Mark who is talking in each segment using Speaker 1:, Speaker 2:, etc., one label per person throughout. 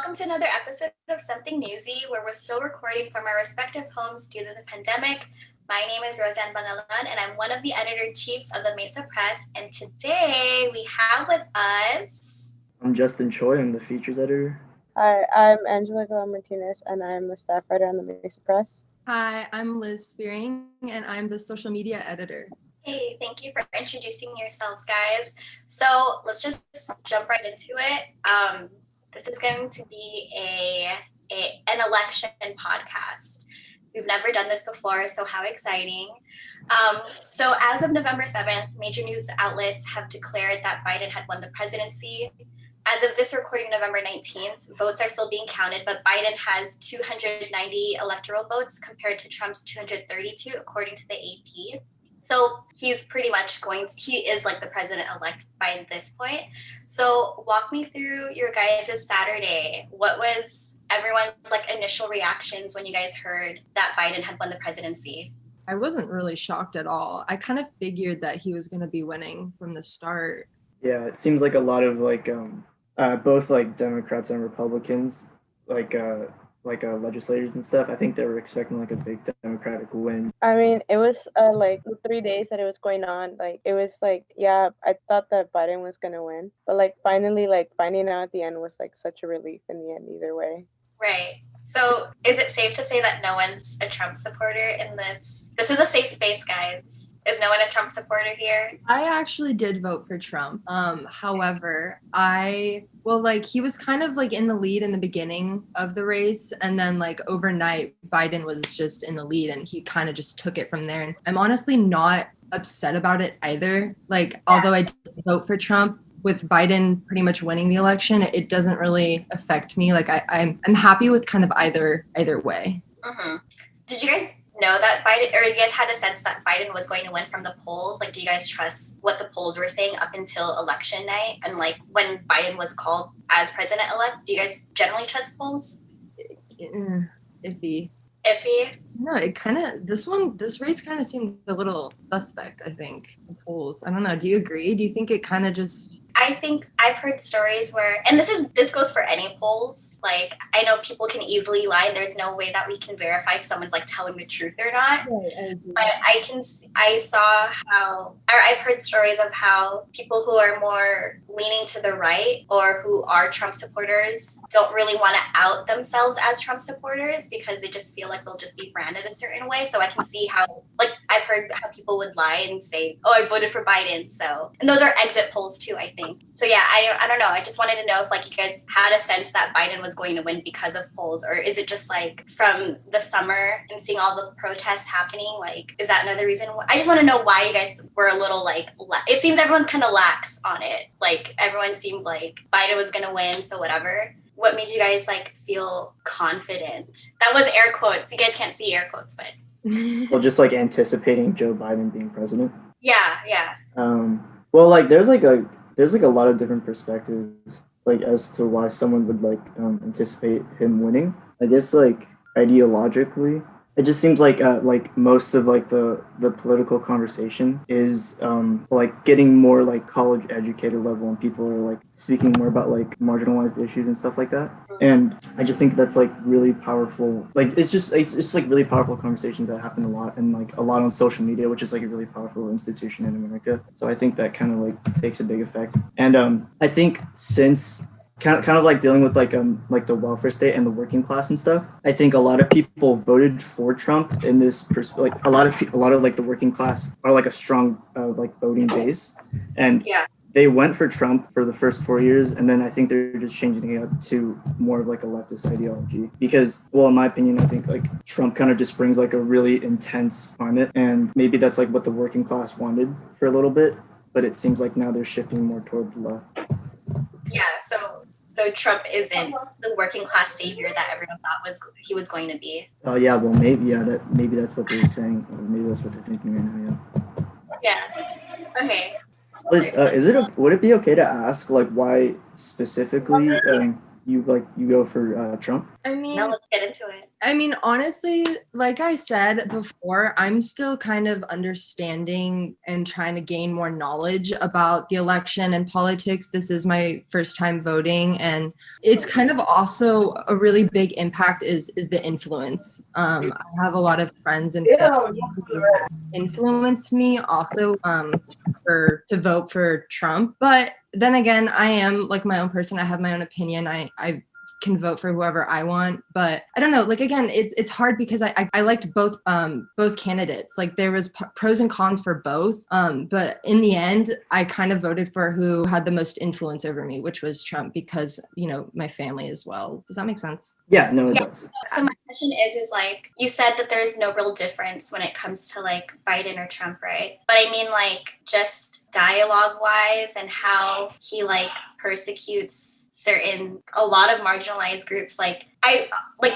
Speaker 1: welcome to another episode of Something Newsy, where we're still recording from our respective homes due to the pandemic. My name is Roseanne Bangalan, and I'm one of the editor-in-chiefs of the Mesa Press. And today we have with us...
Speaker 2: I'm Justin Choi. I'm the features editor.
Speaker 3: Hi, I'm Angela Martinez, and I'm a staff writer on the Mesa Press.
Speaker 4: Hi, I'm Liz Spearing, and I'm the social media editor.
Speaker 1: Hey, thank you for introducing yourselves, guys. So let's just jump right into it. This is going to be an election podcast. We've never done this before, so how exciting. So as of November 7th, major news outlets have declared that Biden had won the presidency. As of this recording, November 19th, votes are still being counted, but Biden has 290 electoral votes compared to Trump's 232, according to the AP. So he's pretty much he is like the president-elect by this point. So walk me through your guys' Saturday. What was everyone's initial reactions when you guys heard that Biden had won the presidency?
Speaker 4: I wasn't really shocked at all. I kind of figured that he was going to be winning from the start.
Speaker 2: Yeah, it seems like a lot of both Democrats and Republicans, legislators and stuff. I think they were expecting a big Democratic win.
Speaker 3: I mean, it was the 3 days that it was going on. It was I thought that Biden was gonna win, but finally finding out at the end was such a relief in the end either way.
Speaker 1: Right. So is it safe to say that no one's a Trump supporter in this? This is a safe space, guys. Is no one a Trump supporter here?
Speaker 4: I actually did vote for Trump. However, he was kind of in the lead in the beginning of the race. And then overnight, Biden was just in the lead and he kind of just took it from there. And I'm honestly not upset about it either. Although I did vote for Trump, with Biden pretty much winning the election, it doesn't really affect me. I'm happy with kind of either way.
Speaker 1: Mm-hmm. Did you guys know that Biden, or you guys had a sense that Biden was going to win from the polls? Do you guys trust what the polls were saying up until election night? And when Biden was called as president-elect, do you guys generally trust polls?
Speaker 4: Iffy. No, this race kind of seemed a little suspect, I think, the polls. I don't know. Do you agree? Do you think it kind of just...
Speaker 1: I think I've heard stories where, and this goes for any polls. I know people can easily lie. There's no way that we can verify if someone's telling the truth or not.
Speaker 4: Right,
Speaker 1: I've heard stories of how people who are more leaning to the right or who are Trump supporters don't really want to out themselves as Trump supporters because they just feel like they'll just be branded a certain way. So I can see how, I've heard how people would lie and say, oh, I voted for Biden. So, and those are exit polls too, I think. So yeah, I don't know. I just wanted to know if you guys had a sense that Biden was going to win because of polls, or is it just from the summer and seeing all the protests happening? Is that another reason? I just want to know why you guys were a little it seems everyone's kind of lax on it. Everyone seemed like Biden was going to win. So whatever. What made you guys feel confident? That was air quotes. You guys can't see air quotes, but.
Speaker 2: Well, just anticipating Joe Biden being president.
Speaker 1: Yeah.
Speaker 2: There's a lot of different perspectives as to why someone would anticipate him winning. I guess ideologically, it just seems most of the political conversation is getting more college educated level, and people are speaking more about marginalized issues and stuff like that. And I just think that's really powerful. It's just really powerful conversations that happen a lot, and a lot on social media, which is a really powerful institution in America. So I think that kind of takes a big effect. And I think since kind of dealing with the welfare state and the working class and stuff, I think a lot of people voted for Trump in this a lot of the working class are a strong voting base, and they went for Trump for the first 4 years, and then I think they're just changing it up to more of a leftist ideology because, well, in my opinion, I think Trump kind of just brings a really intense climate, and maybe that's what the working class wanted for a little bit, but it seems now they're shifting more toward the left.
Speaker 1: Yeah, so Trump isn't the working class savior that everyone thought he was going to be.
Speaker 2: Oh yeah, well maybe that's what they were saying. Or maybe that's what they're thinking right now.
Speaker 1: Yeah. Okay.
Speaker 2: Liz, would it be okay to ask why specifically you go for Trump?
Speaker 4: I mean,
Speaker 1: Now let's get into it.
Speaker 4: I mean, honestly, like I said before, I'm still kind of understanding and trying to gain more knowledge about the election and politics. This is my first time voting, and it's kind of also a really big impact is the influence. I have a lot of friends and family who have influenced me also to vote for Trump. But then again, I am like my own person. I have my own opinion. I can vote for whoever I want, but I don't know. Like again, it's hard because I liked both candidates. Like there was pros and cons for both. But in the end, I kind of voted for who had the most influence over me, which was Trump, because my family as well. Does that make sense?
Speaker 2: Yeah, no, it does.
Speaker 1: So my question is like you said that there's no real difference when it comes to like Biden or Trump, right? But I mean like just dialogue wise and how he like persecutes a lot of marginalized groups.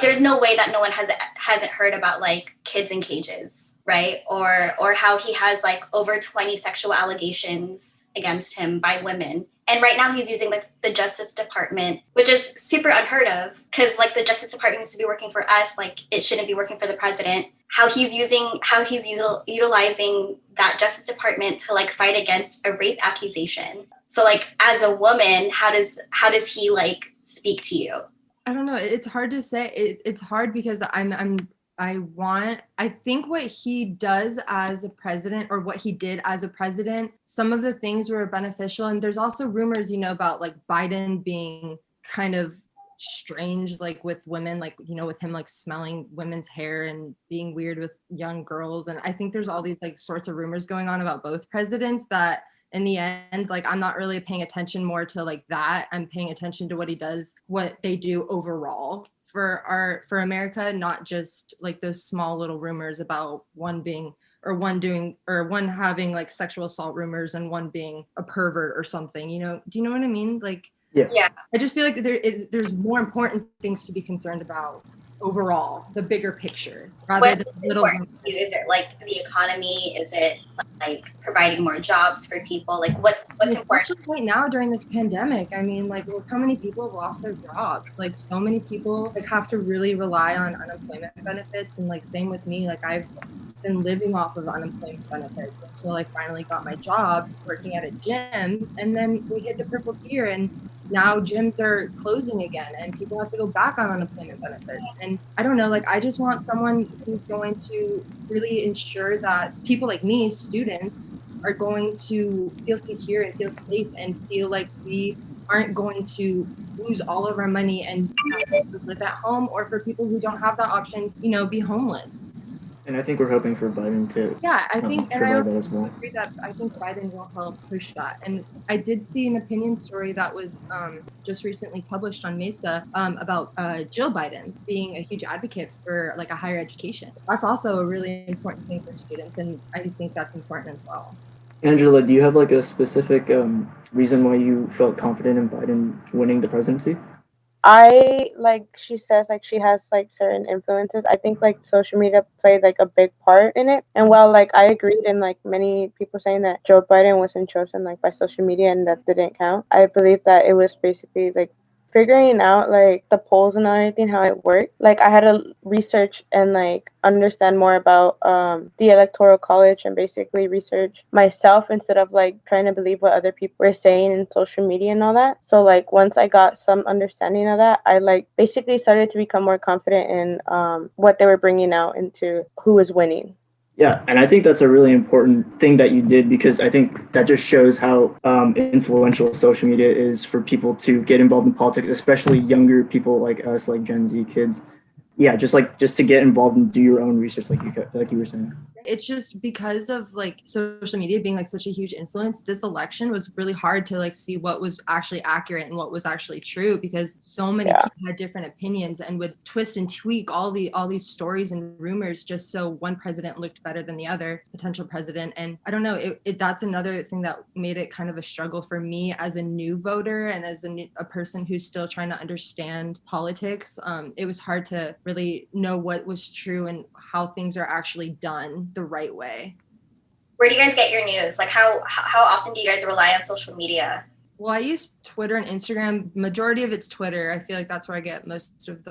Speaker 1: There's no way that no one hasn't heard about like kids in cages, right? Or how he has like over 20 sexual allegations against him by women. And right now he's using the Justice Department, which is super unheard of because like the Justice Department needs to be working for us. Like it shouldn't be working for the president. How he's utilizing that Justice Department to like fight against a rape accusation. So like as a woman, how does he like speak to you?
Speaker 4: I don't know. It's hard to say. It's hard because I think what he does as a president, or what he did as a president, some of the things were beneficial. And there's also rumors, about like Biden being kind of strange, like with women, like, with him like smelling women's hair and being weird with young girls. And I think there's all these like sorts of rumors going on about both presidents that in the end, like I'm not really paying attention more to like that. I'm paying attention to what he does, what they do overall for America, not just like those small little rumors about one having like sexual assault rumors and one being a pervert or something. Do you know what I mean? Like,
Speaker 2: yeah.
Speaker 4: I just feel like there's more important things to be concerned about overall, the bigger picture, rather than little.
Speaker 1: Is it like the economy? Is it like providing more jobs for people? Like what's important
Speaker 4: right now during this pandemic? I mean, like look how many people have lost their jobs. Like so many people like have to really rely on unemployment benefits, and like same with me. Like I've been living off of unemployment benefits until I finally got my job working at a gym, and then we hit the purple tier, and now gyms are closing again and people have to go back on unemployment benefits. And I don't know, like I just want someone who's going to really ensure that people like me, students, are going to feel secure and feel safe and feel like we aren't going to lose all of our money and have to live at home, or for people who don't have that option, be homeless.
Speaker 2: And I think we're hoping for Biden to provide that as well.
Speaker 4: I think Biden will help push that. And I did see an opinion story that was just recently published on Mesa about Jill Biden being a huge advocate for like a higher education. That's also a really important thing for students, and I think that's important as well.
Speaker 2: Angela, do you have like a specific reason why you felt confident in Biden winning the presidency?
Speaker 3: She says like she has like certain influences. I think like social media played like a big part in it. And while like I agreed, and like many people saying that Joe Biden wasn't chosen like by social media and that didn't count, I believe that it was basically like figuring out like the polls and everything, how it worked. Like I had to research and like understand more about the electoral college, and basically research myself instead of like trying to believe what other people were saying in social media and all that. So like once I got some understanding of that, I like basically started to become more confident in what they were bringing out into who was winning.
Speaker 2: Yeah, and I think that's a really important thing that you did, because I think that just shows how influential social media is for people to get involved in politics, especially younger people like us, like Gen Z kids. Yeah, just to get involved and do your own research, like you were saying.
Speaker 4: It's just because of like social media being like such a huge influence, this election was really hard to like see what was actually accurate and what was actually true, because so many people had different opinions and would twist and tweak all these stories and rumors just so one president looked better than the other potential president. And I don't know, that's another thing that made it kind of a struggle for me as a new voter and as a person who's still trying to understand politics. It was hard to really know what was true and how things are actually done the right way.
Speaker 1: Where do you guys get your news? Like how often do you guys rely on social media?
Speaker 4: Well, I use Twitter and Instagram. Majority of it's Twitter. I feel like that's where I get most of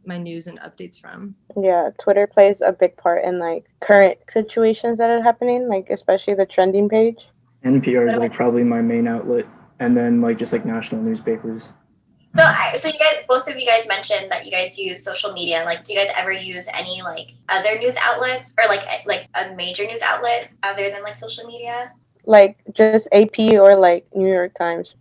Speaker 4: my news and updates from.
Speaker 3: Yeah, Twitter plays a big part in like current situations that are happening, like especially the trending page.
Speaker 2: NPR is like probably my main outlet, and then like just like national newspapers.
Speaker 1: So you guys, both of you guys mentioned that you guys use social media. Like, do you guys ever use any like other news outlets or like a major news outlet other than like social media?
Speaker 3: Like just AP or like New York Times.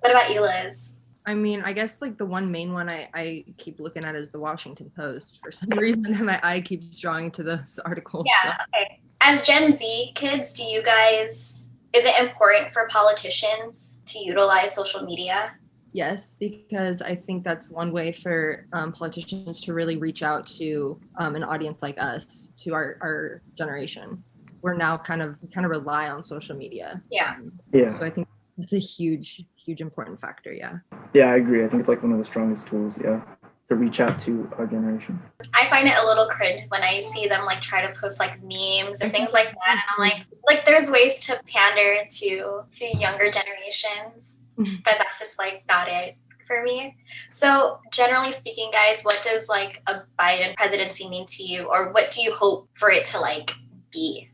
Speaker 1: What about you, Liz?
Speaker 4: I mean, I guess like the one main one I keep looking at is the Washington Post. For some reason, my eye keeps drawing to those articles.
Speaker 1: Yeah. So. Okay. As Gen Z kids, is it important for politicians to utilize social media?
Speaker 4: Yes, because I think that's one way for politicians to really reach out to an audience like us, to our generation. We're now kind of rely on social media.
Speaker 1: Yeah.
Speaker 2: Yeah.
Speaker 4: So I think it's a huge important factor. Yeah.
Speaker 2: Yeah, I agree. I think it's like one of the strongest tools. Yeah. To reach out to our generation.
Speaker 1: I find it a little cringe when I see them like try to post like memes or things like that, and I'm like there's ways to pander to younger generations, but that's just like not it for me. So generally speaking, guys, what does like a Biden presidency mean to you, or what do you hope for it to like be?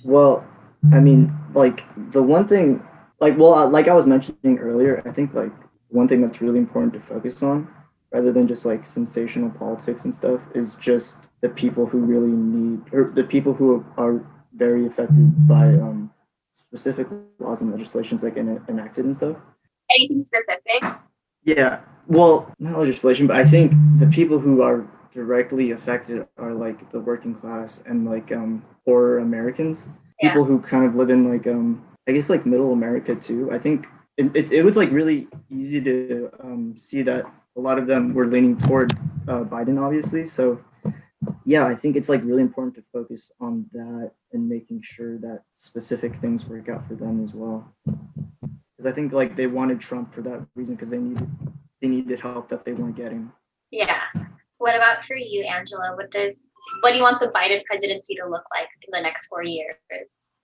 Speaker 2: Well, I mean, like the one thing, like I was mentioning earlier, I think like one thing that's really important to focus on, rather than just like sensational politics and stuff, is just the people who really need, or the people who are very affected by specific laws and legislations like enacted and stuff.
Speaker 1: Anything specific?
Speaker 2: Yeah, well, not legislation, but I think the people who are directly affected are like the working class and like poorer Americans, people who kind of live in like I guess like middle America too. I think it was like really easy to see that a lot of them were leaning toward Biden, obviously. So yeah, I think it's like really important to focus on that and making sure that specific things work out for them as well. Because I think like they wanted Trump for that reason, because they needed help that they weren't getting.
Speaker 1: Yeah. What about for you, Angela? What do you want the Biden presidency to look like in the next 4 years?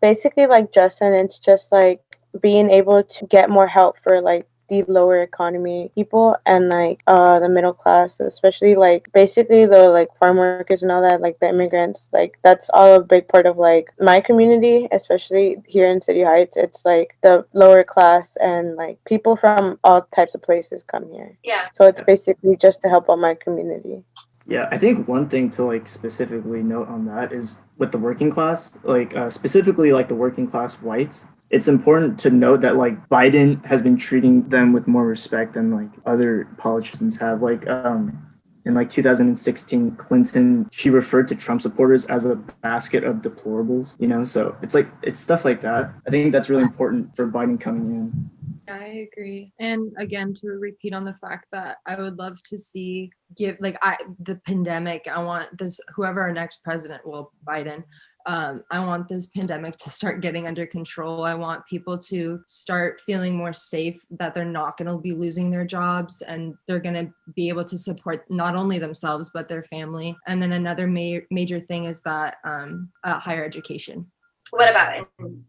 Speaker 3: Basically, like Justin, it's just like being able to get more help for like the lower economy people and like the middle class, especially like basically the like farm workers and all that, like the immigrants. Like that's all a big part of like my community, especially here in City Heights. It's like the lower class and like people from all types of places come here.
Speaker 1: Yeah.
Speaker 3: So it's basically just to help out my community.
Speaker 2: Yeah, I think one thing to like specifically note on that is with the working class, like specifically like the working class whites. It's important to note that like Biden has been treating them with more respect than like other politicians have. Like in like 2016, Clinton, she referred to Trump supporters as a basket of deplorables, you know? So it's stuff like that. I think that's really important for Biden coming in.
Speaker 4: I agree. And again, to repeat on the fact that I would love to see the pandemic, I want this, whoever our next president will, Biden, I want this pandemic to start getting under control. I want people to start feeling more safe, that they're not going to be losing their jobs and they're going to be able to support not only themselves, but their family. And then another major thing is that higher education.
Speaker 1: What about in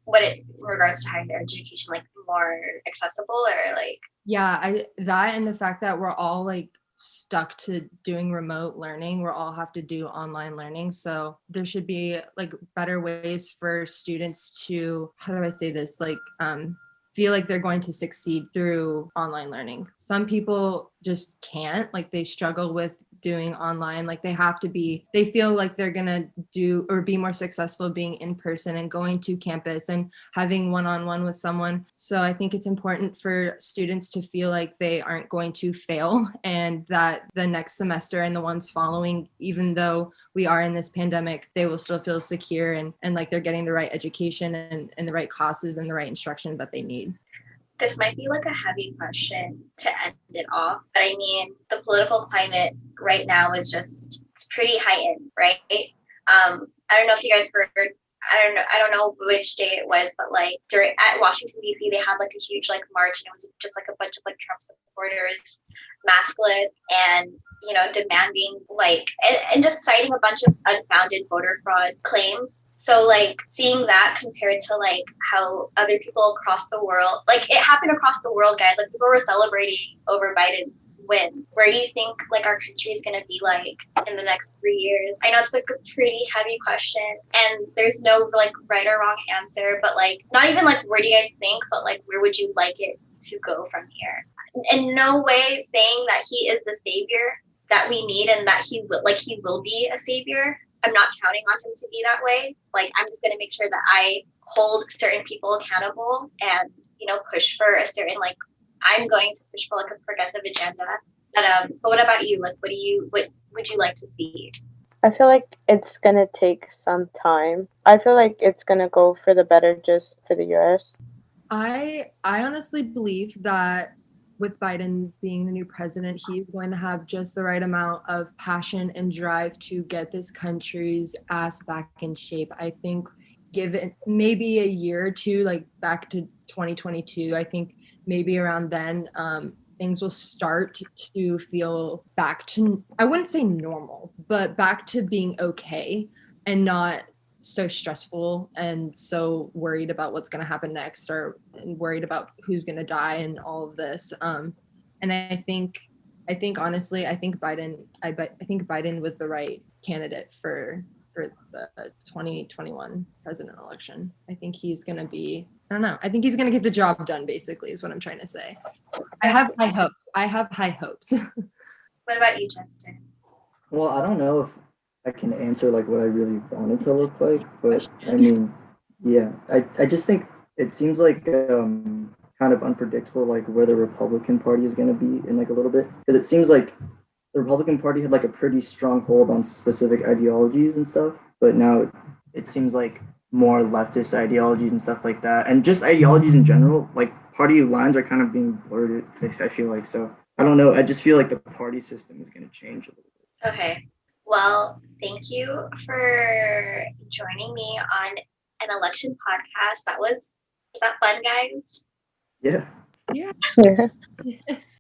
Speaker 1: regards to higher education, like more accessible or like?
Speaker 4: Yeah, that and the fact that we're all like stuck to doing remote learning. We'll all have to do online learning. So there should be like better ways for students to, how do I say this? Like feel like they're going to succeed through online learning. Some people just can't, like they struggle with doing online, like they feel like they're gonna do or be more successful being in person and going to campus and having one-on-one with someone. So I think it's important for students to feel like they aren't going to fail and that the next semester and the ones following, even though we are in this pandemic, they will still feel secure and like they're getting the right education and the right classes and the right instruction that they need.
Speaker 1: This might be like a heavy question to end it off, but I mean, the political climate right now is it's pretty heightened, right? I don't know if you guys heard, I don't know which day it was, but like at Washington DC, they had like a huge like march, and it was just like a bunch of like Trump supporters, maskless, and demanding like and just citing a bunch of unfounded voter fraud claims. So like seeing that compared to like how other people across the world, like it happened across the world, guys. Like people were celebrating over Biden's win. Where do you think like our country is going to be like in the next 3 years? I know it's like a pretty heavy question, and there's no like right or wrong answer. But like not even like where do you guys think, but like where would you like it to go from here? In no way saying that he is the savior that we need and that he will be a savior. I'm not counting on him to be that way. Like I'm just gonna make sure that I hold certain people accountable and push for a certain like I'm going to push for like a progressive agenda. But what about you? Like what would you like to see?
Speaker 3: I feel like it's gonna take some time. I feel like it's gonna go for the better just for the US.
Speaker 4: I honestly believe that with Biden being the new president, he's going to have just the right amount of passion and drive to get this country's ass back in shape. I think given maybe a year or two, like back to 2022, I think maybe around then, things will start to feel back to, I wouldn't say normal, but back to being okay and not so stressful and so worried about what's going to happen next or worried about who's going to die and all of this. And I think honestly, I think Biden was the right candidate for the 2021 president election. I think he's going to be, I don't know. I think he's going to get the job done, basically, is what I'm trying to say. I have high hopes.
Speaker 1: What about you, Justin?
Speaker 2: Well, I don't know if I can answer like what I really want it to look like, but I mean, yeah, I just think it seems like kind of unpredictable, like where the Republican Party is going to be in like a little bit, because it seems like the Republican Party had like a pretty strong hold on specific ideologies and stuff, but now it seems like more leftist ideologies and stuff like that, and just ideologies in general, like party lines are kind of being blurred. I feel like so. I don't know. I just feel like the party system is going to change a little bit.
Speaker 1: Okay. Well, thank you for joining me on an election podcast. Was that fun, guys?
Speaker 2: Yeah.
Speaker 4: Yeah.
Speaker 3: Yeah.